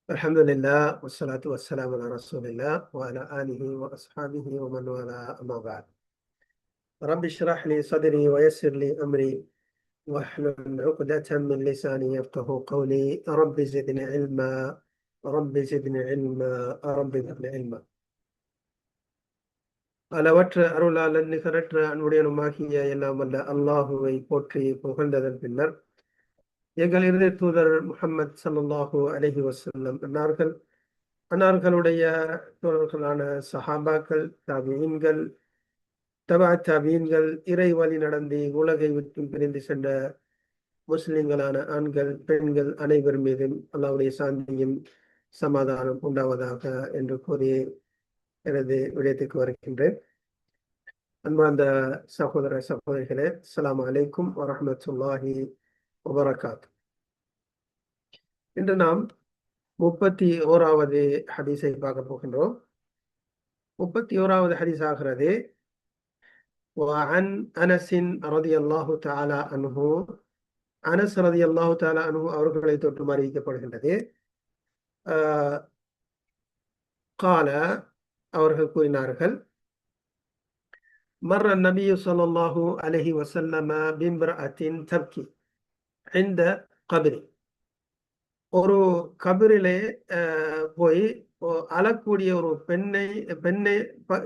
الحمد لله والصلاة والسلام على رسول الله وعلى آله وأصحابه ومن والاه أما بعد. رب اشرح لي صدري ويسر لي أمري واحلل عقدة من لساني يفقه قولي. رب زدني علما، رب زدني علما، رب زدني علما. அளவற்ற அருளாளன் நிகரற்ற அன்புடையனுமாகிய எல்லாம் வல்ல அல்லாஹுவை போற்றி புகழ்ந்ததன் பின்னர் எங்கள் இறுதி தூதர் முஹம்மது ஸல்லல்லாஹு அலைஹி வஸல்லம் அன்னார்களுடைய தோழர்களான சஹாபாக்கள், தாபியீன்கள், தபா தாபியீன்கள், இறை வழி நடந்து உலகை விட்டு பிரிந்து சென்ற முஸ்லிம்களான ஆண்கள் பெண்கள் அனைவர் மீதும் அல்லாஹ்வுடைய சாந்தியும் சமாதானம் உண்டாவதாக என்று கூறி எனது விடயத்துக்கு வருகின்றேன். அன்பார்ந்த சகோதர சகோதரிகளே, அஸ்ஸலாமு அலைக்கும் வரஹ்மத்துல்லாஹி வபரகாத்துஹு. இன்று நாம் 31வது ஹதீஸை பார்க்க போகின்றோம். 31வது ஹதீஸ் ஆகிறது وعن أنس رضي الله تعالى عنه. அனஸ் ரலியல்லாஹு தஆலா அன்ஹு அவர்களை தொட்டு அறிவிக்கப்படுகின்றது. قال அவர்கள் கூறினார்கள், مر النبي صلى الله عليه وسلم بامرأة تبكي عند قبر. ஒரு கபிரிலே போய் அழக்கூடிய ஒரு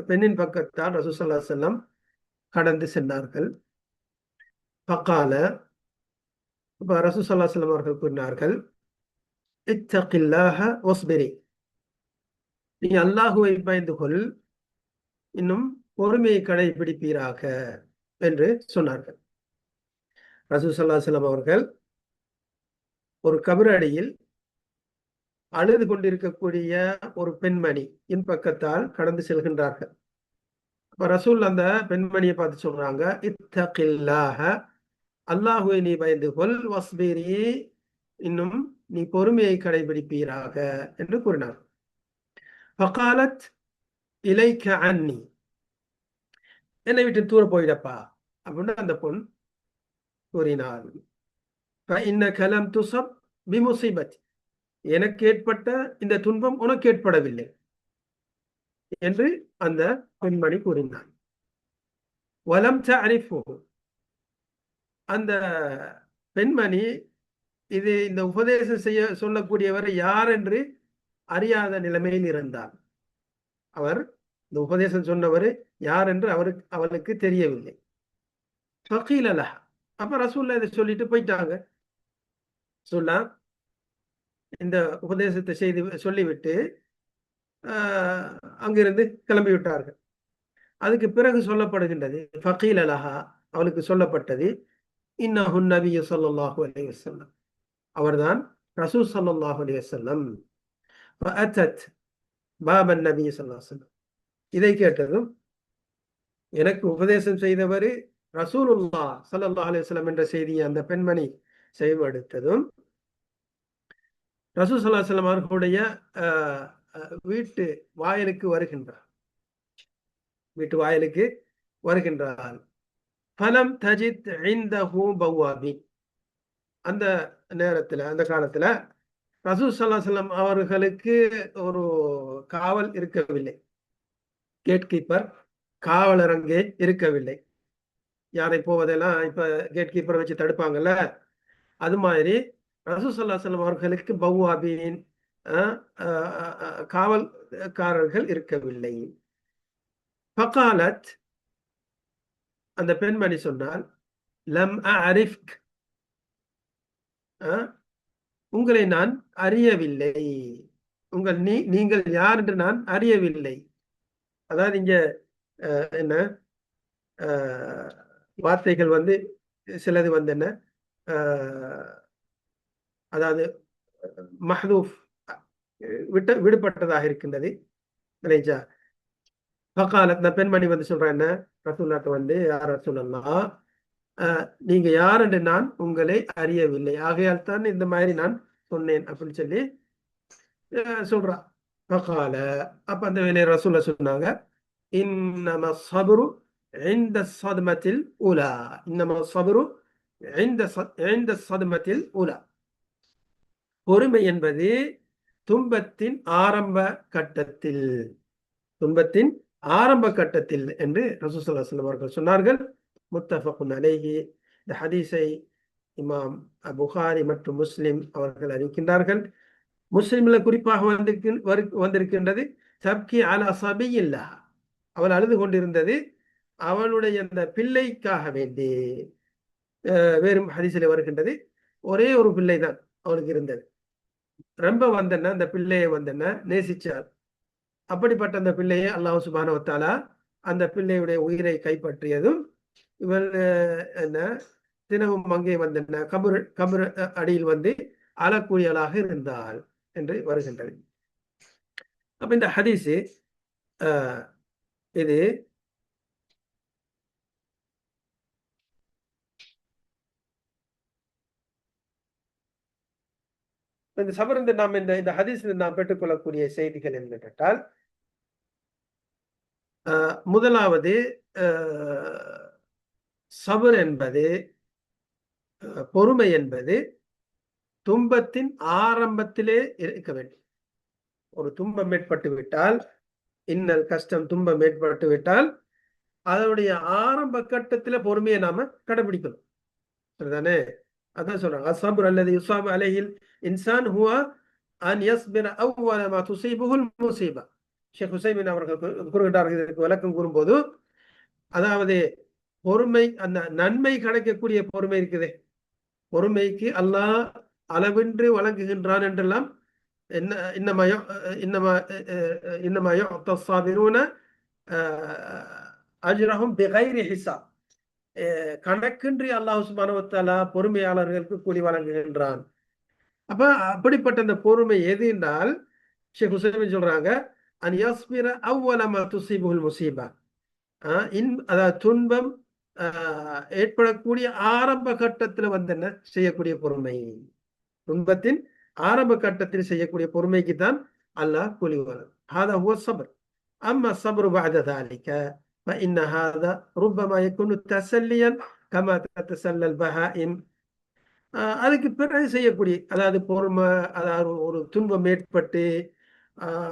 பெண்ணின் பக்கத்தால் ரசூல் ஸல்லல்லாஹு அலைஹி வஸல்லம் கடந்து சென்றார்கள். ஃபகால, ரசூல் ஸல்லல்லாஹு அலைஹி வஸல்லம் அவர்கள் கூறினார்கள், இத்தகில்லாஹ வஸ்பிரி, நீ அல்லாஹுவை பயந்து கொள், இன்னும் பொறுமையை கடைபிடிப்பீராக என்று சொன்னார்கள். ரசூல் ஸல்லல்லாஹு அலைஹி வஸல்லம் அவர்கள் ஒரு கபிரடியில் அழுது கொண்டிருக்கக்கூடிய ஒரு பெண்மணியின் பக்கத்தால் கடந்து செல்கின்றார்கள். அப்ப ரசூல் அந்த பெண்மணியை பார்த்து சொல்றாங்க, இத்தகில்லாஹ, அல்லாஹுவை நீ பயந்து கொள், வஸ்பிரி, இன்னும் நீ பொறுமையை கடைபிடிப்பீராக என்று கூறினார். ஃபகாலத் இலைக்க அன்னி, என்னை விட்டு தூர போயிடப்பா அப்படின்னு அந்த பொன் கூறினார். فإنك لم تصب بمصيبتي, எனக்கு ஏற்பட்ட இந்த துன்பம் உனக்கு ஏற்படவில்லை என்று அந்த பெண்மணி கூறினார். வலம் தஅரிஃபு, அந்த பெண்மணி இந்த உபதேசம் சொல்லக்கூடியவர் யார் என்று அறியாத நிலைமையில் இருந்தார். அவர் இந்த உபதேசம் சொன்னவர் யார் என்று அவளுக்கு தெரியவில்லை. ஃபகீல லஹா, அப்ப ரசூலுல்லாஹ் இதை சொல்லிட்டு போயிட்டாங்க. இந்த உபதேசத்தை சொல்லிவிட்டு அங்கிருந்து கிளம்பி விட்டார்கள். அதுக்கு பிறகு சொல்லப்படுகின்றது, ஃபகீல லஹா, அவளுக்கு சொல்லப்பட்டது, இன்னஹு நபியு ஸல்லல்லாஹு அலைஹி வஸல்லம், அவர்தான் ரசூல் ஸல்லல்லாஹு அலைஹி வஸல்லம். ஃபஅதத் பாபன் நபி ஸல்லல்லாஹு அலைஹி வஸல்லம், இதை கேட்டதும் எனக்கு உபதேசம் செய்தவர் ரசூலுல்லாஹ் ஸல்லல்லாஹு அலைஹி வஸல்லம் என்ற செய்தியை அந்த பெண்மணி செய்வெடுத்ததும் ரசூல் ஸல்லல்லாஹு அலைஹி வஸல்லம் அவர்களுடைய வீட்டு வாயிலுக்கு வருகின்றார். ஃபலம் தஜித் இன்தஹு பவ்வாபின், அந்த நேரத்துல அந்த காலத்துல ரசூல் ஸல்லல்லாஹு அலைஹி வஸல்லம் அவர்களுக்கு ஒரு காவல் இருக்கவில்லை, கேட் கீப்பர், காவலர் அங்கே இருக்கவில்லை. யாரை போவதெல்லாம் இப்ப கேட் கீப்பரை வச்சு தடுப்பாங்கல்ல, அது மாதிரி ரசூல் ஸல்லல்லாஹு அலைஹி வஸல்லம் அவர்களுக்கு பவ்வாபின், காவல்காரர்கள் இருக்கவில்லை. ஃபகாலத், அந்த பெண்மணி சொன்னால், லம் அஅரிஃப்க், உங்களை நான் அறியவில்லை, நீங்கள் யார் என்று நான் அறியவில்லை. அதாவது இங்க என்ன வார்த்தைகள் சிலது என்ன, அதாவது மஹ்தூஃப், விடுபட்டதாக இருக்கின்றது. ஃபகாலத், அந்த பெண்மணி சொல்றேன் என்ன, ரசூலுல்லாஹ்ட்ட யார் ரசூலல்லாஹ், நீங்க யார் என்று நான் உங்களை அறியவில்லை, ஆகையால் தான் இந்த மாதிரி நான் சொன்னேன் அப்படின்னு சொல்லி சொல்றா. ஃபகால, அப்ப அந்த வேலையை ரசூலுல்லாஹ் சொன்னாங்க, இன்னம ஸப்ரு இன்த ஸத்மத்தில் ஊலா, இன்னம ஸப்ரு இன்த ஸத்மத்தில் ஊலா, பொறுமை என்பது துன்பத்தின் ஆரம்ப கட்டத்தில், துன்பத்தின் ஆரம்ப கட்டத்தில் என்று ரசூலுல்லாஹி ஸல்லல்லாஹு அலைஹி வஸல்லம் அவர்கள் சொன்னார்கள். முத்தஃபகுன் அலைஹி. இந்த ஹதீஸை இமாம் புகாரி மற்றும் முஸ்லிம் அவர்கள் அறிவிக்கின்றார்கள். முஸ்லிம்ல குறிப்பாக வந்திருக்கின்றது தப்கி அலா சபியில்லா, அவள் அழுது கொண்டிருந்தது அவளுடைய அந்த பிள்ளைக்காக வேண்டி. வேறு ஹதீஸில் வருகின்றது ஒரே ஒரு பிள்ளை தான் அவளுக்கு இருந்தது. ரொம்ப வந்தன அந்த பிள்ளையை வந்தன நேசிச்சார். அப்படிப்பட்ட அந்த பிள்ளையை அல்லாஹ் சுப்ஹானஹு வ தஆலா அந்த பிள்ளையுடைய உயிரை கைப்பற்றியதும் இவள் என்ன தினமும் அங்கே வந்தன கபர் அடியில் வந்து அழக்கூடியவளாக இருந்தாள் என்று வருகின்றது. அப்ப இந்த ஹதீஸ் இது இந்த சபர்ந்து நாம் இந்த ஹதீஸில் நாம் பெற்றுக்கொள்ளக்கூடிய செய்திகள் என்ன கேட்டால், முதலாவது சபர் என்பது, பொறுமை என்பது துன்பத்தின் ஆரம்பத்திலே இருக்க வேண்டும். ஒரு துன்பம் ஏற்பட்டு விட்டால், இன்னல் கஷ்டம் துன்பம் ஏற்பட்டு விட்டால் அதனுடைய ஆரம்ப கட்டத்துல பொறுமையை நாம கடைபிடிக்கணும். சரிதானே? அதான் சொல்றாங்க அஸ்ஸப்ரு அல்லது யுஸாபு அலைஹில் இன்சான் ஹுவ அன் யஸ்பிர அவ்வல மா துஸீபுஹுல் முஸீபா. ஷேக் ஹுசைமின் அவர்கள் கூறுகின்றார்கள் இதற்கு விளக்கம் கூறும்போது, அதாவது பொறுமை, அந்த நன்மை கிடைக்கக்கூடிய பொறுமை இருக்குது, பொறுமைக்கு அல்லாஹ் அளவின்றி வழங்குகின்றான் என்றெல்லாம் அஜ்ரஹும் பிகைரி ஹிசாப், கணக்கின்றி அல்லாஹ் சுப்ஹானஹு வ தஆலா பொறுமையாளர்களுக்கு கூலி வழங்குகின்றான். அப்ப அப்படிப்பட்ட அந்த பொறுமை எது என்றால், ஷேக் ஹுசைமின் சொல்றாங்க அன் யஸ்பிர அவ்வல மா துஸீபுல் முஸீபா, அதாவது துன்பம் ஏற்படக்கூடிய ஆரம்ப கட்டத்தில் வந்து என்ன செய்யக்கூடிய பொறுமை, துன்பத்தின் ஆரம்ப கட்டத்தில் செய்யக்கூடிய பொறுமைக்கு தான் அல்லாஹ் கூலி வழங்கும். ஹாதா ஹுவ ஸப்ர். அம்மா ஸப்ரு பஅத ذلك فإن هذا ربما يكون تسليا كما تتسلى البهائم. அதுக்கு பிறகு செய்யக்கூடிய, அதாவது பொறுமை, அதாவது ஒரு துன்பம் ஏற்பட்டு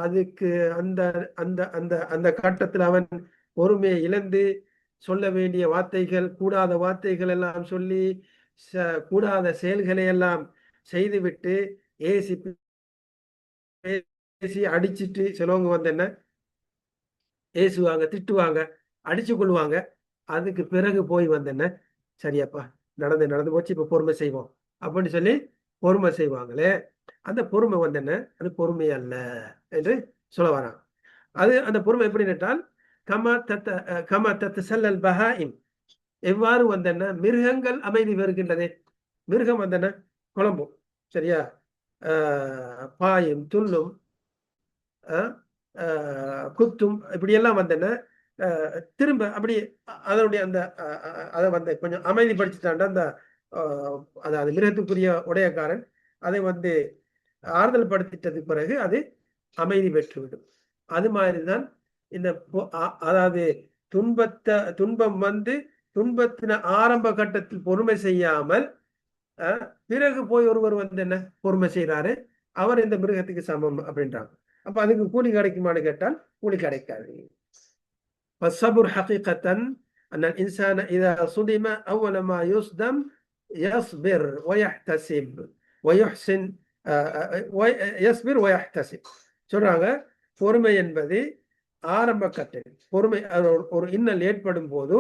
அதுக்கு அந்த அந்த அந்த அந்த கட்டத்தில் அவன் பொறுமையை இழந்து சொல்ல வேண்டிய வார்த்தைகள், கூடாத வார்த்தைகள் எல்லாம் சொல்லி கூடாத செயல்களை எல்லாம் செய்துவிட்டு ஏசி பேசி அடிச்சுட்டு சிலவங்க வந்து என்ன ஏசுவாங்க, திட்டுவாங்க, அடிச்சு கொள்வாங்க. அதுக்கு பிறகு போய் வந்து என்ன சரியாப்பா நடந்து போச்சு, இப்ப பொறுமை செய்வோம் அப்படின்னு சொல்லி பொறுமை செய்வாங்களே, அந்த பொறுமை வந்து என்ன, அது பொறுமை அல்ல என்று சொல்ல வராங்க. அது அந்த பொறுமை எப்படி கேட்டால் கமா தத்த செல்லல் பஹாயிம், எவ்வாறு வந்து என்ன மிருகங்கள் அமைதி வருகின்றதே, மிருகம் வந்து என்ன குழம்பும், சரியா, பாயும் துள்ளும் குத்தும், இப்படியெல்லாம் வந்து என்ன திரும்ப அப்படி அதனுடைய அந்த அதை வந்து கொஞ்சம் அமைதிப்படுத்திட்டாண்ட அந்த அதாவது மிருகத்துக்குரிய உடையக்காரன் அதை வந்து ஆறுதல் படுத்திட்டதுக்கு பிறகு அது அமைதி பெற்றுவிடும். அது மாதிரிதான் இந்த அதாவது துன்பம் வந்து துன்பத்தின ஆரம்ப கட்டத்தில் பொறுமை செய்யாமல் பிறகு போய் ஒருவர் வந்து என்ன பொறுமை செய்யறாரு, அவர் இந்த மிருகத்துக்கு சமம் அப்படின்றாங்க. அப்ப அதுக்கு கூலி கிடைக்குமான்னு கேட்டால் கூலி கிடைக்காது. فالصبر حقيقة أن الإنسان إذا صدم أول ما يصدم يصبر ويحتسب ويحسن يصبر ويحتسب. சொல்றாங்க பொறுமை என்பது ஆரம்ப கட்டம். பொறுமை, ஒரு இன்னல் ஏற்படும் போது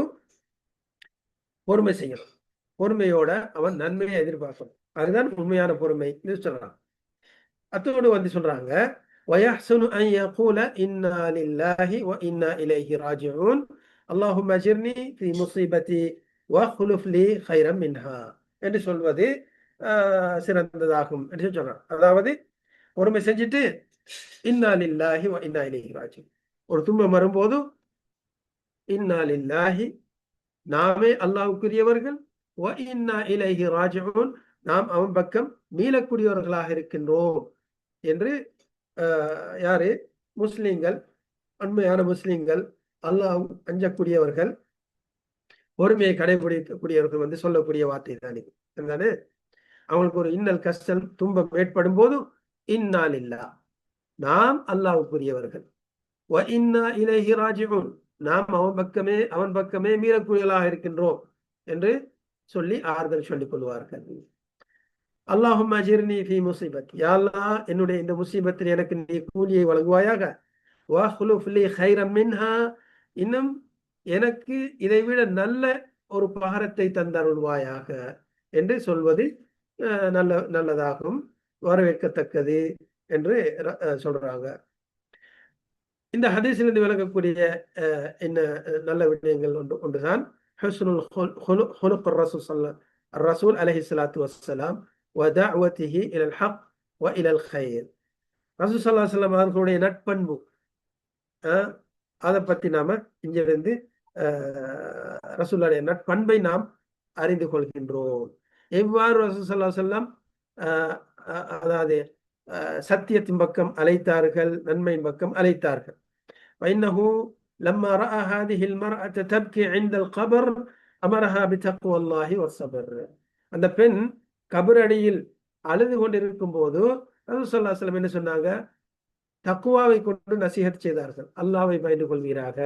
பொறுமை செய்யணும், பொறுமையோட அவன் நன்மையை எதிர்பார்க்கணும், அதுதான் உண்மையான பொறுமை சொல்றாங்க. அத்தோடு வந்து சொல்றாங்க ويحسن أن يقول إنا لله وإنا إليه راجعون اللهم أجرني في مصيبتي واخلف لي خيرا منها என்று சொல்வது சிறந்ததாகும் என்று சொல்றாங்க. அதாவது பொறுமை செஞ்சுட்டு இன்னா லில்லாஹி வ இன்னா இலைஹி ராஜிஊன், ஒரு துன்பம் வரும்போது இன்னா லில்லாஹி, நாமே அல்லாஹ்வுக்குரியவர்கள், வ இன்னா இலைஹி ராஜிஊன், நாம் அவன் பக்கம் மீளக்கூடியவர்களாக இருக்கின்றோம் என்று யாரு முஸ்லிம்கள், உண்மையான முஸ்லிம்கள், அல்லாஹ் அஞ்சக்கூடியவர்கள், பொறுமையை கடைபிடிக்கக்கூடியவர்கள் வந்து சொல்லக்கூடிய வார்த்தை தான் இது. அவங்களுக்கு ஒரு இன்னல் கஷ்டம் துன்பம் ஏற்படும் போது இன்னா லில்லாஹ், நாம் அல்லாஹ்வுக்குரியவர்கள். வ இன்னா இலைஹி ராஜிஊன், நாம் அவன் பக்கமே மீறக்கூடியவர்களாக இருக்கின்றோம் என்று சொல்லி ஆறுதல் சொல்லிக் கொள்வார்கள். அல்லாஹும்ம அஜிர்னி ஃபீ முஸீபத்தி, யா அல்லாஹ் என்னுடைய இந்த முசீபத்தில் எனக்கு நீ கூலியை வழங்குவாயாக. வஹ்லுஃப் லீ கைரம் மின்ஹா, இன்னும் எனக்கு இதைவிட நல்ல ஒரு பகரத்தை தந்தருள்வாயாக என்று சொல்வது நல்லதாகும், வரவேற்கத்தக்கது என்று சொல்றாங்க. இந்த ஹதீஸிலிருந்து விளங்கக்கூடிய என்ன நல்ல விடயங்கள் ஒன்றுதான் ஹுஸ்னுல் ஹுலுக் ரசூல் அலைஹிஸ்ஸலாத்து வஸ்ஸலாம் வ தஅவதிஹி இலல் ஹக் வ இலல் கைர். ரசூல் ஸல்லல்லாஹு அலைஹி வஸல்லம் அவர்களுடைய நட்பண்பு, அதை பற்றி நாம இங்கிருந்து ரசூலுடைய நட்பண்பை நாம் அறிந்து கொள்கின்றோம். எவ்வாறு ரசூல் ஸல்லல்லாஹு அலைஹி வஸல்லம் அதாவது சத்தியத்தின் பக்கம் அழைத்தார்கள், நன்மையின் பக்கம் அழைத்தார்கள். فإنه لما رأى هذه المرأة تبكي عند القبر أمرها بتقوى الله والصبر. அந்த பெண் கபர் அடியில் அழுது கொண்டிருக்கும் போது ரசூல் ஸல்லல்லாஹு அலைஹி வஸல்லம் என்ன சொன்னாங்க? தக்குவாவை கொண்டு நசீஹத் செய்தார்கள். அல்லாஹ்வை பயந்து கொள்வீராக,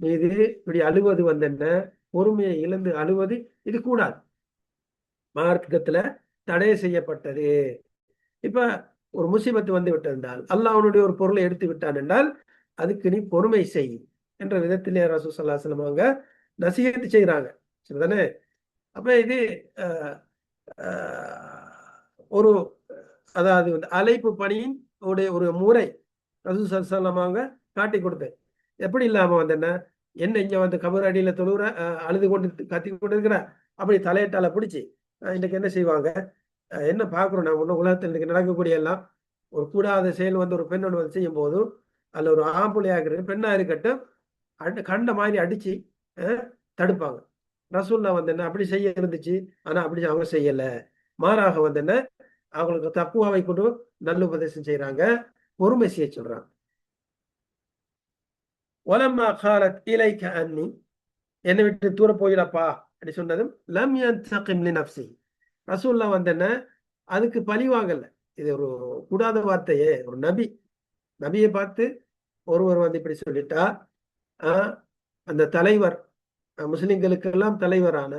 இது இப்படி அழுவது வந்தென்ன, பொறுமையை இழந்து அழுவது இது கூடாது, மார்க்கத்துல தடை செய்யப்பட்டது. இப்ப ஒரு முசீபத்து வந்து விட்டிருந்தால், அல்லாஹ் அவனுடைய ஒரு பொருளை எடுத்து விட்டான் என்றால் அதுக்கு நீ பொறுமை செய் என்ற விதத்திலே ரசூல் ஸல்லல்லாஹு அலைஹி வஸல்லம் அவங்க நசீஹத் செய்யறாங்க. சரிதானே? அப்ப இது ஒரு அதாவது அழைப்பு பணியின் ஒரு முறை ரசூல் ஸல்லல்லாஹு அலைஹி வஸல்லம் அவங்க காட்டி கொடுத்தேன். எப்படி இல்லாம வந்தேன்னா, என்ன இங்க வந்து கபர் அடியில தொழுற, அழுது கொண்டு கத்தி கொண்டு இருக்கிற, அப்படி தலையட்டால பிடிச்சி இன்னைக்கு என்ன செய்வாங்க, என்ன பார்க்குறோம் நான் ஒன்றும் உலகத்தில் இன்னைக்கு நடக்கக்கூடிய எல்லாம், ஒரு கூடாத செயல் வந்து ஒரு பெண்ணோடு வந்து செய்யும் போது அதில் ஒரு ஆம்பளையாக இருக்கிறது பெண்ணா இருக்கட்டும் கண்ட மாதிரி அடிச்சு தடுப்பாங்க. ரசூல்லா வந்து என்ன அப்படி செய்ய இருந்துச்சு, ஆனா அப்படி அவங்க செய்யல, மாறாக வந்து என்ன அவங்களுக்கு தக்குவாவை கொண்டு நல்ல உபதேசம் செய்யறாங்க, பொறுமை செய்ய சொல்றாங்க. வலம்மா காலத் இலைக அன்னி, என்னை விட்டு தூர போயிடப்பா அப்படி சொன்னதும் லம் யன்தகிம் லினஃப்ஸி, ரசூல்லா வந்து என்ன அதுக்கு பழி வாங்கல. இது ஒரு கூடாத வார்த்தையே, ஒரு நபியை பார்த்து ஒருவர் வந்து இப்படி சொல்லிட்டா, அந்த தலைவர், முஸ்லிம்களுக்கெல்லாம் தலைவரான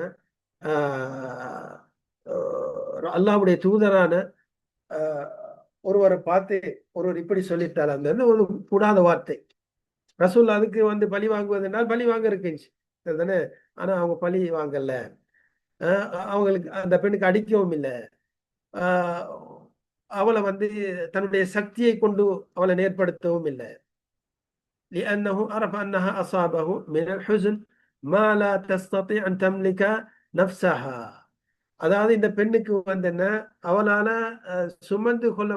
அல்லாஹ்வுடைய தூதரான ஒருவரை பார்த்து ஒருவர் இப்படி சொல்லிட்டால் அந்த ஒரு கூடாத வார்த்தை. ரசூல் அதுக்கு வந்து பழி வாங்குவதுனால் பழி வாங்க இருக்குச்சு தானே, ஆனா அவங்க பழி வாங்கல, அவங்களுக்கு அந்த பெண்ணுக்கு அடிக்கவும் இல்லை, அவளை வந்து தன்னுடைய சக்தியை கொண்டு அவளை நேர்படுத்தவும் இல்லை. لأنه عرف أنها أصابه من الحزن ما لا تستطيع أن تملك نفسها. அதாவது இந்த பெண்ணுக்கு வந்து என்ன அவளால சுமந்து கொள்ள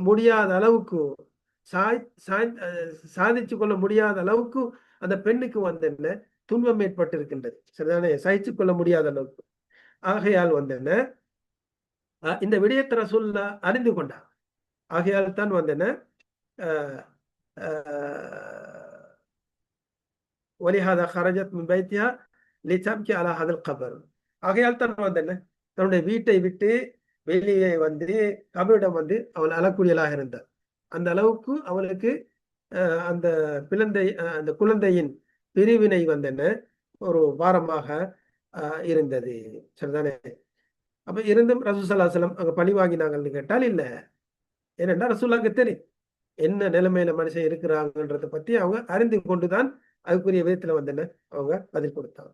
முடியாத அளவுக்கு, சாதிச்சு கொள்ள முடியாத அளவுக்கு அந்த பெண்ணுக்கு வந்து என்ன துன்பம் ஏற்பட்டிருக்கின்றது. சரிதானே? சகிச்சு கொள்ள முடியாத அளவுக்கு. ஆகையால் வந்து என்ன இந்த விடயத்தை ரசூலுல்லாஹ் அறிந்து கொண்டார். ஆகையால் தான் வந்து என்ன வலிஹாதா ஹரஜத் மின் பைத்திஹா லிதப்கி அலா ஹாதல் கபர். ஆகையால் தான் வந்து என்ன தன்னுடைய வீட்டை விட்டு வெளியே வந்து கபரிடம் வந்து அவள் அழக்கூடியலாக இருந்தார். அந்த அளவுக்கு அவளுக்கு அந்த அந்த குழந்தையின் பிரிவினை வந்து என்ன ஒரு வாரமாக இருந்தது. சரிதானே? அப்ப இருந்தும் ரசூல் ஸல்லல்லாஹு அலைஹி வஸல்லம் அங்க பழி வாங்கினாங்கன்னு கேட்டால் இல்ல. ஏனென்றா ரசூலுல்லாஹ்க்கு தெரியும் என்ன நிலைமையில மனுஷன் இருக்கிறாங்கன்றத பத்தி அவங்க அறிந்து கொண்டுதான் அதுக்குரிய விதத்துல வந்து என்ன அவங்க பதில் கொடுத்தாங்க.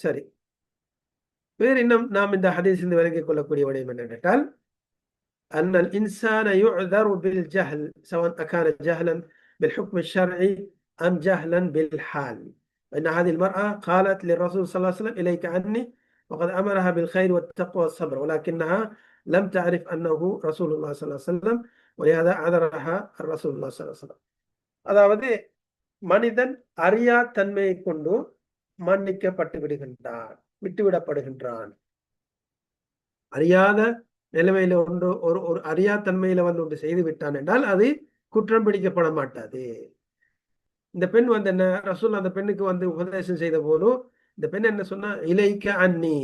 சரி, வேறு இன்னும் நாம் இந்த ஹதீஸிலிருந்து விளங்கிக் கொள்ளக்கூடிய விடயம் என்னவென்றால், أن الإنسان يعذر بالجهل سواء كان جهلا بالحكم الشرعي أم جهلا بالحال. فإن هذه المرأة قالت للرسول صلى الله عليه وسلم إليك عني، وقد أمرها بالخير والتقوى والصبر، ولكنها لم تعرف أنه رسول الله صلى الله عليه وسلم، ولهذا عذرها الرسول الله صلى الله عليه وسلم. அதாவது மனிதன் அறியா தன்மையை கொண்டு மன்னிக்கப்பட்டு விடுகின்றான், விட்டுவிடப்படுகின்றான். அறியாத நிலைமையில ஒரு அறியா தன்மையில வந்து ஒன்று செய்து விட்டான் என்றால் அது குற்றம் பிடிக்கப்பட மாட்டாது. இந்த பெண் வந்து என்ன ரசூல் அந்த பெண்ணுக்கு வந்து உபதேசம் செய்த போதும் இந்த பெண் என்ன சொன்னா, இலைக்க அன்னி,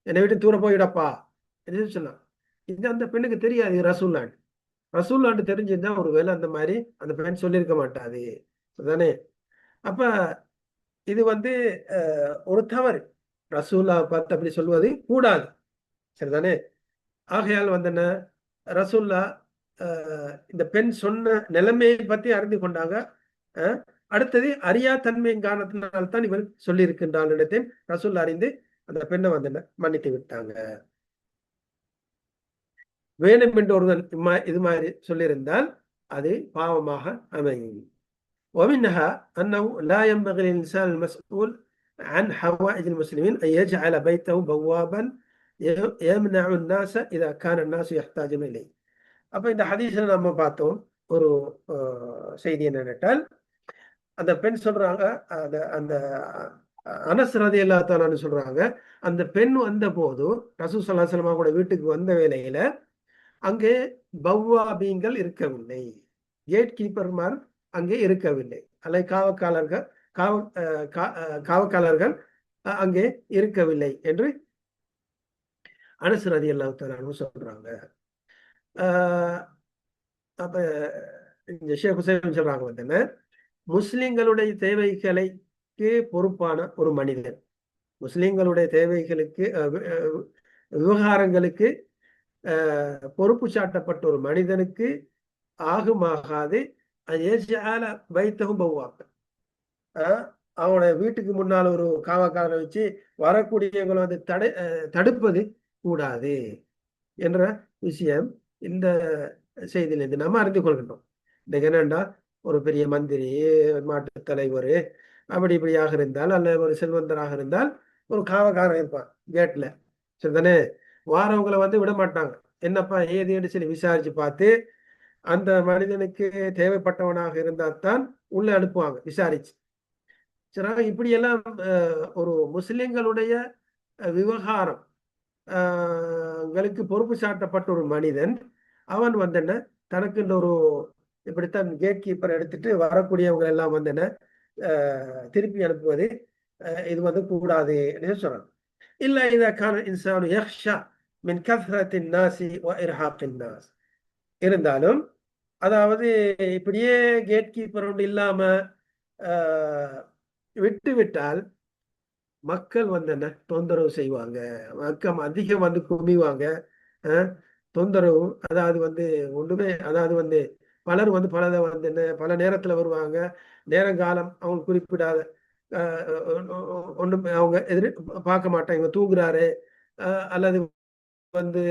என்னை விட்டு தூர போயிடப்பா சொல்லலாம். இது அந்த பெண்ணுக்கு தெரியாது ரசூல்லாண்டு. ரசூல்லாண்டு தெரிஞ்சிருந்தா ஒரு வேளை அந்த மாதிரி அந்த பெண் சொல்லியிருக்க மாட்டாது தானே. அப்ப இது வந்து ஒரு தவறு. ரசூல்லா பார்த்து அப்படி சொல்வது கூடாது, சரிதானே. ஆகையால் வந்து என்ன, ரசூல்லா இந்த பெண் சொன்ன நிலைமையை பத்தி அறிந்து கொண்டாங்க. அடுத்தது அறியா தன்மையின் காரணத்தினால்தான் இவள் சொல்லி இருக்கின்றாள் இடத்தை ரசூல்லா அறிந்து அந்த பெண்ணை வந்து என்ன மன்னித்து விட்டாங்க. வேணும் என்று ஒருவன் இது மாதிரி சொல்லியிருந்தால் அது பாவமாக அமையும். ومنها أنه لا ينبغي للإنسان المسؤول عن حوائج المسلمين أن يجعل بيته بوابا يمنع الناس إذا كان الناس يحتاجون إليه. அப்போ இந்த ஹதீஸில் நம்ம பார்த்தோம் ஒரு செய்தி என்னென்றால், அந்த பெண் சொல்றாங்க, அந்த அந்த அனஸ் ரலியல்லாஹு தஆலா சொல்றாங்க, அந்த பெண் வந்த போது ரசூல் ஸல்லல்லாஹு அலைஹி வஸல்லம் கூட வீட்டுக்கு வந்த வேளையில அங்கே பவ்வாபீங்கள் இருக்கவில்லை, கேட் கீப்பர்மார் அங்கே இருக்கவில்லை, அல்லது காவக்காரர்கள் அங்கே இருக்கவில்லை என்று அனஸ் ரலியல்லாஹு தஆலா சொல்றாங்க. அப்ப இந்த ஷேக் ஹுசைன் சொல்றாங்க வந்து, முஸ்லிம்களுடைய தேவைகளுக்கு பொறுப்பான ஒரு மனிதன், முஸ்லிம்களுடைய தேவைகளுக்கு விவகாரங்களுக்கு பொறுப்பு சாட்டப்பட்ட ஒரு மனிதனுக்கு ஆகுமாகாது வைத்தகும் பவ்வாக்க, அவனுடைய வீட்டுக்கு முன்னால் ஒரு காவக்காரரை வச்சு வரக்கூடியவங்களை வந்து தடுப்பது கூடாது என்ற விஷயம் இந்த செய்தியிலிருந்து நம்ம அறிந்து கொள்கின்றோம். இன்னைக்கு என்னண்டா, ஒரு பெரிய மந்திரி, மாட்டு தலைவர் அப்படி இப்படியாக இருந்தால், அல்ல ஒரு செல்வந்தராக இருந்தால் ஒரு காவக்காரன் இருப்பான் கேட்ல, சரிதானே. வாரவங்களை வந்து விட மாட்டாங்க, என்னப்பா ஏதுன்னு சொல்லி விசாரிச்சு பார்த்து அந்த மனிதனுக்கு தேவைப்பட்டவனாக இருந்தால் தான் உள்ள அனுப்புவாங்க விசாரிச்சு. சரி, இப்படியெல்லாம் ஒரு முஸ்லிம்களுடைய விவகாரம் ங்களுக்கு பொறுப்பு சாட்டப்பட்ட ஒரு மனிதன் அவன் வந்து என்ன தனக்கு இந்த ஒரு இப்படித்தான் கேட் கீப்பர் எடுத்துட்டு வரக்கூடியவங்க எல்லாம் வந்து என்ன திருப்பி அனுப்புவது இது வந்து கூடாது சொல்றாங்க. இல்ல இதற்கான இன்சானு யக்ஷா மின் கத்ரத்தின் நாசி வ இர்ஹாக்கின் நாஸ், இருந்தாலும் அதாவது இப்படியே கேட் கீப்பர் ஒன்று இல்லாம விட்டு விட்டால் மக்கள் வந்து என்ன தொந்தரவு செய்வாங்க, மக்கள் அதிகம் வந்து குமிவாங்க, தொந்தரவு. அதாவது வந்து ஒன்றுமே, அதாவது வந்து பலர் வந்து பலதை வந்து என்ன பல நேரத்துல வருவாங்க, நேரங்காலம் அவங்க குறிப்பிடாத ஒன்றும் அவங்க பார்க்க மாட்டாங்க, இவங்க தூங்குறாரு அல்லது வந்து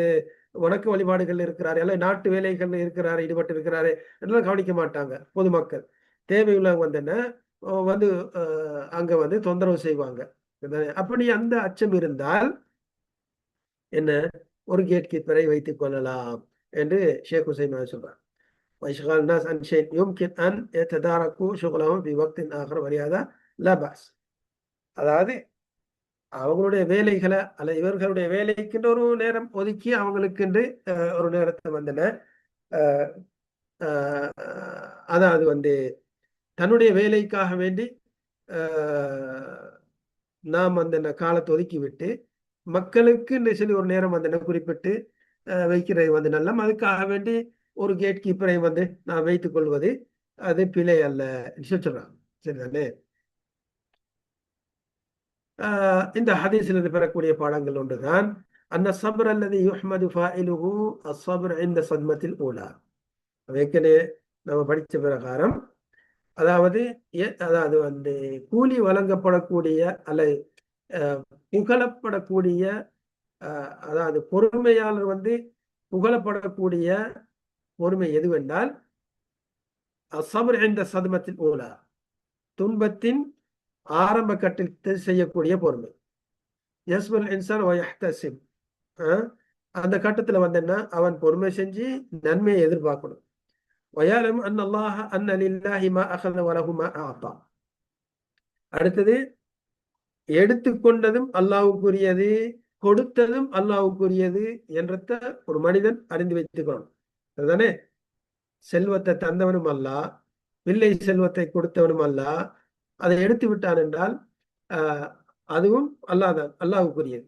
வணக்க வழிபாடுகள் இருக்கிறாரு, அல்ல நாட்டு வேலைகள் இருக்கிறாரு, ஈடுபட்டு இருக்கிறாரு எல்லாம் கவனிக்க மாட்டாங்க பொதுமக்கள். தேவையுள்ளவங்க வந்து என்ன வந்து அங்க வந்து தொந்தரவு செய்வாங்க. அப்படி அந்த அச்சம் இருந்தால் என்ன ஒரு கேட் கீப்பரை வைத்துக் கொள்ளலாம் என்று ஷேக் ஹுசைன் சொல்றார். அதாவது அவங்களுடைய வேலைகளை அல்ல இவர்களுடைய வேலைக்குன்ற ஒரு நேரம் ஒதுக்கி அவங்களுக்கு ஒரு நேரத்தை வந்து அதாவது வந்து தன்னுடைய வேலைக்காக வேண்டி நாம் அந்த காலத்தை ஒதுக்கி விட்டு மக்களுக்கு சொல்லி ஒரு நேரம் வந்து குறிப்பிட்டு வைக்கிறது வந்து நல்ல. அதுக்காக வேண்டி ஒரு கேட் கீப்பரை வந்து நான் வைத்துக் கொள்வது அது பிழை அல்ல சொல்றாங்க, சரிதானே. இந்த ஹதீஸிலிருந்து பெறக்கூடிய பாடங்கள் ஒன்றுதான் அந்த சப்ர் அல்லது யுஹ்மது ஃபாயிலுஹு அஸ்ஸப்ர் இந்த சத்மத்தில் ஊலா. ஏற்கனவே நம்ம படித்த பிரகாரம் அதாவது வந்து கூலி வழங்கப்படக்கூடிய அல்லது புகழப்படக்கூடிய அதாவது பொறுமையாளர் வந்து புகழப்படக்கூடிய பொறுமை எதுவென்றால் அஸ்ஸப்ர் இந்த சத்மத்தில் ஊலா, துன்பத்தின் ஆரம்ப கட்டத்தில் செய்யக்கூடிய பொறுமை. யஸ்புல் இன்சான் வயஹ்தசிப், அந்த கட்டத்துல வந்து என்ன அவன் பொறுமை செஞ்சு நன்மையை எதிர்பார்க்கணும். வயலம் அன்னல்லாஹ அன்ன லில்லாஹி மா அகத வலஹு மா ஆதா, அடுத்தது எடுத்துக்கொண்டதும் அல்லாஹ்வுக்குரியது, கொடுத்ததும் அல்லாஹ்வுக்குரியது என்றத ஒரு மனிதன் அறிந்து வைத்துக்கணும், அதுதானே. செல்வத்தை தந்தவனும் அல்லாஹ், பிள்ளை செல்வத்தை கொடுத்தவனும் அல்லாஹ், அதை எடுத்து விட்டான் என்றால் அதுவும் அல்லாஹ்தான், அல்லாஹ்வுக்குரியது.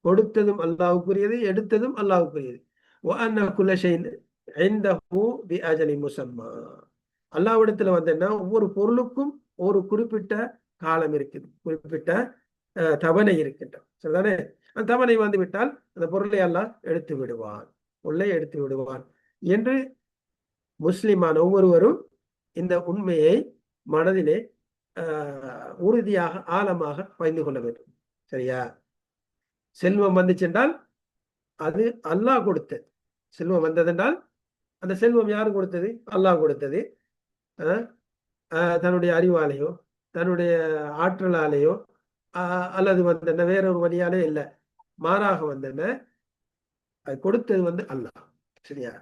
கொடுத்ததும் அல்லாஹ்வுக்குரியது, எடுத்ததும் அல்லாஹ்வுக்குரியது. وأن كل شيء عنده بأجل مسمى. அல்லாஹ்விடத்துல வந்தேன்னா ஒவ்வொரு பொருளுக்கும் ஒரு குறிப்பிட்ட காலம் இருக்குது, குறிப்பிட்ட தவணை இருக்கின்றது. சரிதானே? அந்த தவணை வந்து விட்டால் அந்த பொருளை அல்லாஹ் எடுத்து விடுவான், பொருளை எடுத்து விடுவான் என்று முஸ்லிமான ஒவ்வொருவரும் இந்த உண்மையை மனதிலே உறுதியாக ஆழமாக பயந்து கொள்ள வேண்டும். சரியா? செல்வம் வந்துச்சென்றால் அது அல்லாஹ் கொடுத்தது. செல்வம் வந்ததென்றால் அந்த செல்வம் யாரு கொடுத்தது? அல்லாஹ் கொடுத்தது. தன்னுடைய அறிவாலேயோ தன்னுடைய ஆற்றலாலேயோ அல்லது வந்தன வேறொரு வழியாலே இல்லை, மாறாக வந்தன அது கொடுத்தது வந்து அல்லாஹ். சரியா?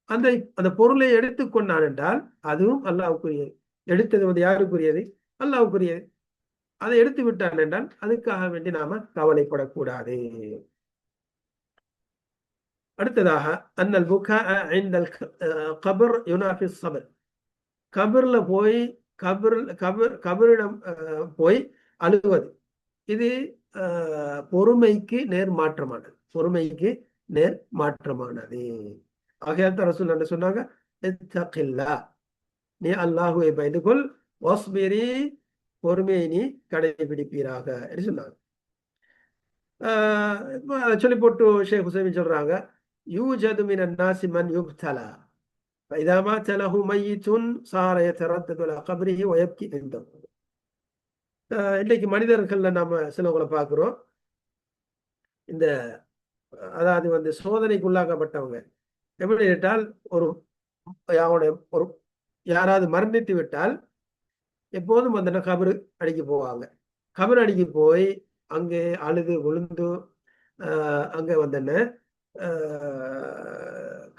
அந்த அந்த பொருளை எடுத்துக்கொண்டான் என்றால் அதுவும் அல்லாஹ்வுக்குரியது. எடுத்தது வந்து யாருக்குரியது? அல்லாஹ்வுக்குரியது. அதை எடுத்து விட்டான் என்றால் அதுக்காக வேண்டி நாம கவலைப்படக்கூடாது. அடுத்ததாக அன்னல் புகா இன்தல் கபர் யுனாஃபி ஸப்ர். கபர்ல போய் கபரிடம் போய் அழுவது இது பொறுமைக்கு நேர் மாற்றமானது. பொறுமைக்கு நேர் மாற்றமானது. ஆகையால் ரசூல் என்ன சொன்னாங்க? இத்தகில்லாஹ், நீ அல்லாஹ்வை பயந்து கொள், வஸ்பிரி, பொறுமையை நீ கடைபிடிப்பீராக என்று சொன்னாங்க. சொல்லி போட்டு ஷேக் ஹுசைமின் சொல்றாங்க, யூஜது மினன் நாசி மன் யுப்தலா فإذا مات له ميت صار يتردد على قبره ويبكي عنده. இன்னைக்கு மனிதர்கள்ல நாம சிலவங்களை பார்க்கிறோம், இந்த அதாவது வந்து சோதனைக்குள்ளாக்கப்பட்டவங்க. எப்படி கேட்டால் ஒரு ஒரு யாராவது மரணித்து விட்டால் எப்போதும் வந்து கபரு அடிக்க போவாங்க. கபரு அடிக்க போய் அங்கே அழுது விழுந்து அங்க வந்தன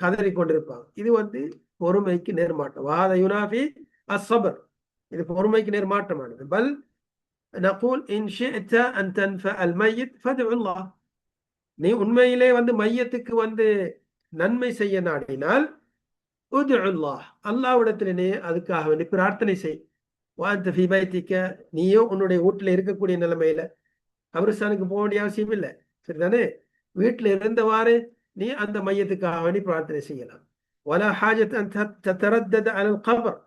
கதறி கொண்டிருப்பாங்க. இது வந்து பொறுமைக்கு நேர்மாட்டம். வாத யுனாஃபி அஸ்ஸப்ர், இது பொறுமைக்கு நேர்மாற்றமானது. பல் நகூல் இன் ஷிஅத அன் தன்ஃபஅ அல் மய்யித் ஃபதுஉ அல்லாஹ். நீ உண்மையிலே வந்து மையத்துக்கு வந்து நன்மை செய்ய நாடினால் உதுஉ அல்லாஹ், அல்லாஹ்விடத்தில் நீ அதுக்காக வேண்டி பிரார்த்தனை செய். வஅன்த ஃபீ பைத்திக, நீயோ உன்னுடைய வீட்டில் இருக்கக்கூடிய நிலைமையில கபிரிஸ்தானுக்கு போக வேண்டிய அவசியம் இல்லை. சரிதானே? வீட்டில் இருந்தவாறு நீ அந்த மையத்துக்காக வேண்டி பிரார்த்தனை செய்யலாம். வலா ஹாஜத் அன் தத்தரத்தத அலல் கபர்,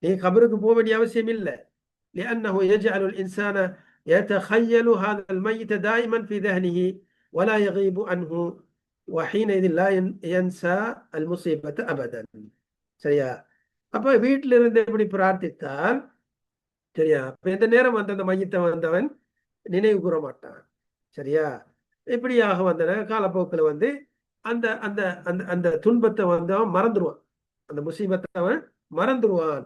நீ கபருக்கு போக வேண்டிய அவசியம் இல்லை. لأنه يجعل الإنسان يتخيل هذا الميت دائما في ذهنه ولا يغيب عنه وحينئذ لا ينسى المصيبة أبدا. சரியா? அப்ப வீட்டில் இருந்து எப்படி பிரார்த்தித்தால் சரியா, இந்த நேரம் வந்து அந்த மையத்தை வந்தவன் நினைவு கூற மாட்டான். சரியா? இப்படியாக வந்தன காலப்போக்கில் வந்து அந்த அந்த அந்த அந்த துன்பத்தை வந்து அவன் மறந்துடுவான், அந்த முசீபத்தை அவன் மறந்துடுவான்.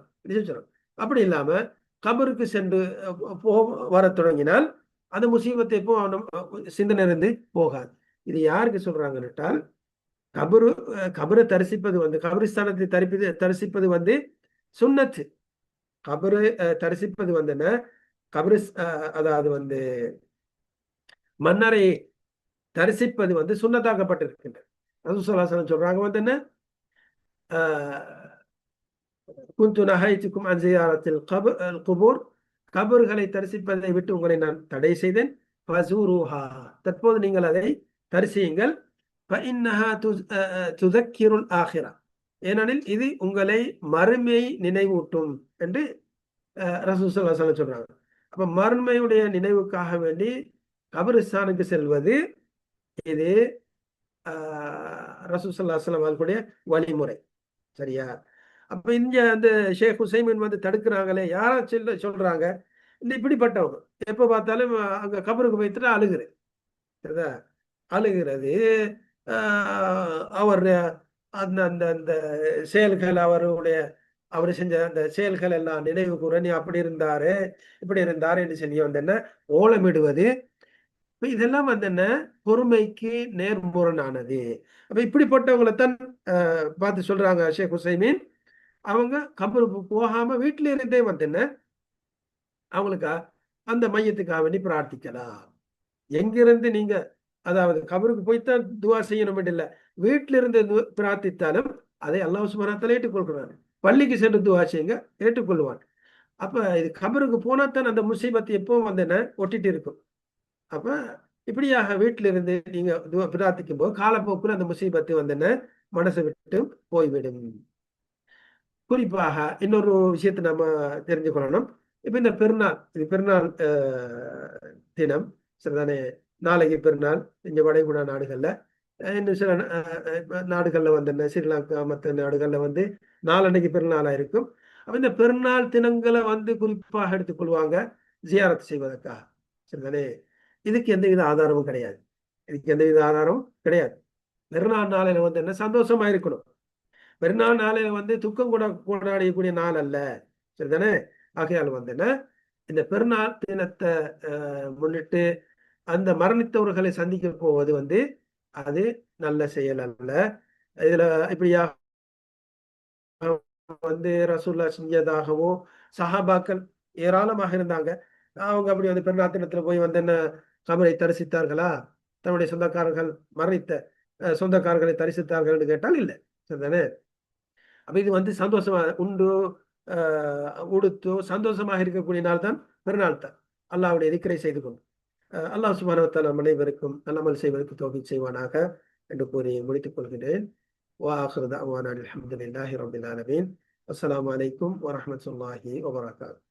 அப்படி இல்லாம கபருக்கு சென்று வர தொடங்கினால் அந்த முசீபத்தை இப்போ சிந்தனை இருந்து போகாது. இது யாருக்கு சொல்றாங்கன்னுட்டால், கபரை தரிசிப்பது வந்து கபரிஸ்தானத்தை தரிசிப்பது வந்து சுன்னத்து. கபரு தரிசிப்பது வந்து என்ன, அதாவது வந்து மன்னரை தரிசிப்பது வந்து சுன்னத்தாக்கப்பட்டிருக்கின்றது. ரசூலுல்லாஹி ஸல்லல்லாஹு அலைஹி வஸல்லம் சொல்றாங்க வந்து என்ன, குந்து நஹைதுக்கும் அன் ஜியாரத்தில் குபூர், கபர்களை தரிசிப்பதை விட்டு உங்களை நான் தடை செய்தேன். ஃபஸூருஹா, தற்போது நீங்கள் அதை தரிசியுங்கள். ஃபஇன்னஹா துதக்கிருல் ஆখিরা, ஏனெனில் இது உங்களை மறுமையை நினைவூட்டும் என்று ரசூலுல்லாஹி ஸல்லல்லாஹு அலைஹி வஸல்லம் சொல்றாங்க. அப்ப மறுமையுடைய நினைவுக்காக வேண்டி கபரிஸ்தானுக்கு செல்வது இது ரசூலுல்லாஹி ஸல்லல்லாஹு அலைஹி வஸல்லம் அவர்களுடைய வழிமுறை. சரியா? அப்ப இங்க அந்த ஷேக் ஹுசைமின் வந்து தடுக்கிறாங்களே, யாரா சொல்றாங்க, இந்த இப்படிப்பட்டவங்க எப்ப பார்த்தாலும் அங்க கபருக்கு போய்த்துட்டு அழுகுறது. சரிதா? அழுகிறது, அவர் அந்த அந்த அந்த செயல்கள், அவர் செஞ்ச அந்த செயல்கள் எல்லாம் நினைவு கூற, நீ அப்படி இருந்தாரு இப்படி இருந்தாரு என்று சொல்லி வந்து என்ன ஓலமிடுவது, இதெல்லாம் வந்து என்ன பொறுமைக்கு நேர்முரணானது. அப்ப இப்படிப்பட்டவங்களைத்தான் பார்த்து சொல்றாங்க ஷேக் ஹுசைமின், அவங்க கபருக்கு போகாம வீட்டில இருந்தே வந்து என்ன அவங்களுக்கா அந்த மையத்துக்காக வேண்டி பிரார்த்திக்கலாம். எங்கிருந்து நீங்க அதாவது கபருக்கு போய்த்தான் துவா செய்யணும் இல்லை, வீட்டில இருந்து பிரார்த்தித்தாலும் அதை அல்லாஹ் சுப்ஹானஹு வ தஆலா ஏற்றுக்கொள்கிறார். பள்ளிக்கு சென்று துவா செய்யுங்க, ஏற்றுக்கொள்வான். அப்ப இது கபருக்கு போனாத்தான் அந்த முசீபத்து எப்பவும் வந்து என்ன ஒட்டிட்டு இருக்கும். அப்ப இப்படியாக வீட்டிலிருந்து நீங்க பிரார்த்திக்கும் போது காலப்போக்கில் அந்த முசீபத்து வந்து என்ன மனசை விட்டு போய்விடும். குறிப்பாக இன்னொரு விஷயத்தை நம்ம தெரிஞ்சு கொள்ளணும். இப்ப இந்த பெருநாள், இது பெருநாள் தினம் சரிதானே, நாளைக்கு பெருநாள் இங்க வளைகுடா நாடுகள்ல, இன்னும் சில நாடுகள்ல வந்து என்ன ஸ்ரீலங்கா மற்ற நாடுகள்ல வந்து நாளன்னைக்கு பெருநாளா இருக்கும். அப்ப இந்த பெருநாள் தினங்களை வந்து குறிப்பாக எடுத்துக்கொள்வாங்க ஜியாரத் செய்வதற்காக சரிதானே. இதுக்கு எந்தவித ஆதாரமும் கிடையாது. இதுக்கு எந்தவித ஆதாரமும் கிடையாது. பெருநாள் நாளையில வந்து என்ன சந்தோஷமா இருக்கணும். பெருநாள் நாளையில வந்து துக்கம் கொண்டாடக்கூடிய நாள் அல்ல சரிதானே. ஆகையால் வந்து என்ன இந்த பெருநாள் தினத்தை முன்னிட்டு அந்த மரணித்தவர்களை சந்திக்க போவது வந்து அது நல்ல செயல் அல்ல. இதுல இப்படியா வந்து ரசூல்லா செஞ்சதாகவும் சஹாபாக்கள் ஏராளமாக இருந்தாங்க. அவங்க அப்படி வந்து பெருநாள் தினத்துல போய் வந்து என்ன கபரை தரிசித்தார்களா, தன்னுடைய சொந்தக்காரர்கள் மரணித்த சொந்தக்காரர்களை தரிசித்தார்கள் என்று கேட்டால் இல்லை சரிதானே. அப்ப இது வந்து சந்தோஷமா உண்டு உடுத்து சந்தோஷமாக இருக்கக்கூடிய நாள் தான் பெருநாள் தான். அல்லாஹ்வுடைய திக்ரை செய்து கொண்டு அல்லாஹ் சுப்ஹானஹு வ தஆலா அனைவருக்கும் நல்லமல் செய்வதற்கு தௌஃபீக் செய்வானாக என்று கூறி முடித்துக் கொள்கிறேன். وآخر دعوانا الحمد لله رب العالمين. السلام عليكم ورحمة الله وبركاته.